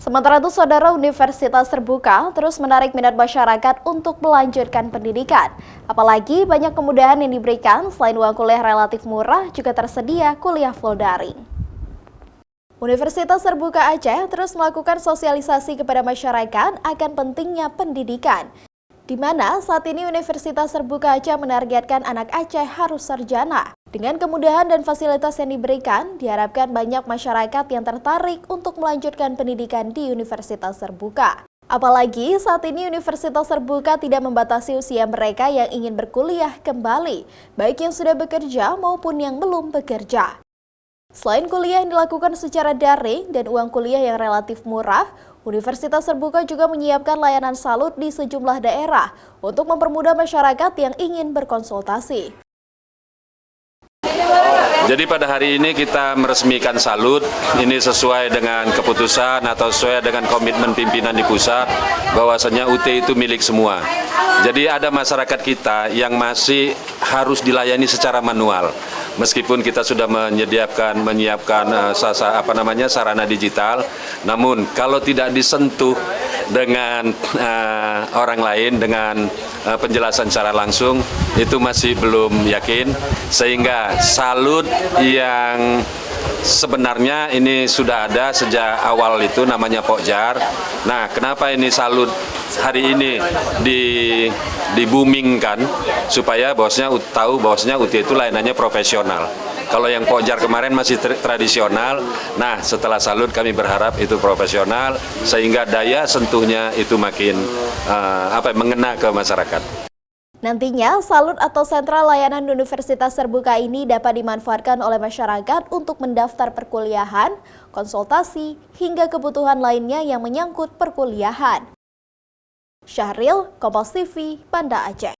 Sementara itu, Saudara, Universitas Terbuka terus menarik minat masyarakat untuk melanjutkan pendidikan. Apalagi banyak kemudahan yang diberikan, selain uang kuliah relatif murah, juga tersedia kuliah full daring. Universitas Terbuka Aceh terus melakukan sosialisasi kepada masyarakat akan pentingnya pendidikan, di mana saat ini Universitas Terbuka Aceh menargetkan anak Aceh harus sarjana. Dengan kemudahan dan fasilitas yang diberikan, diharapkan banyak masyarakat yang tertarik untuk melanjutkan pendidikan di Universitas Terbuka. Apalagi saat ini Universitas Terbuka tidak membatasi usia mereka yang ingin berkuliah kembali, baik yang sudah bekerja maupun yang belum bekerja. Selain kuliah yang dilakukan secara daring dan uang kuliah yang relatif murah, Universitas Terbuka juga menyiapkan layanan salut di sejumlah daerah untuk mempermudah masyarakat yang ingin berkonsultasi. Jadi pada hari ini kita meresmikan salut, ini sesuai dengan keputusan atau sesuai dengan komitmen pimpinan di pusat bahwasanya UT itu milik semua. Jadi ada masyarakat kita yang masih harus dilayani secara manual. Meskipun kita sudah menyiapkan sarana digital, namun kalau tidak disentuh dengan orang lain dengan penjelasan secara langsung itu masih belum yakin, sehingga salut yang sebenarnya ini sudah ada sejak awal itu namanya Pokjar. Nah, kenapa ini salut hari ini di-boomingkan supaya bosnya tahu bahwasanya UT itu layanannya profesional. Kalau yang Pokjar kemarin masih tradisional, nah setelah salut kami berharap itu profesional sehingga daya sentuhnya itu makin mengena ke masyarakat. Nantinya, salut atau sentra layanan Universitas Terbuka ini dapat dimanfaatkan oleh masyarakat untuk mendaftar perkuliahan, konsultasi, hingga kebutuhan lainnya yang menyangkut perkuliahan. Syahril, Kompas TV, Banda Aceh.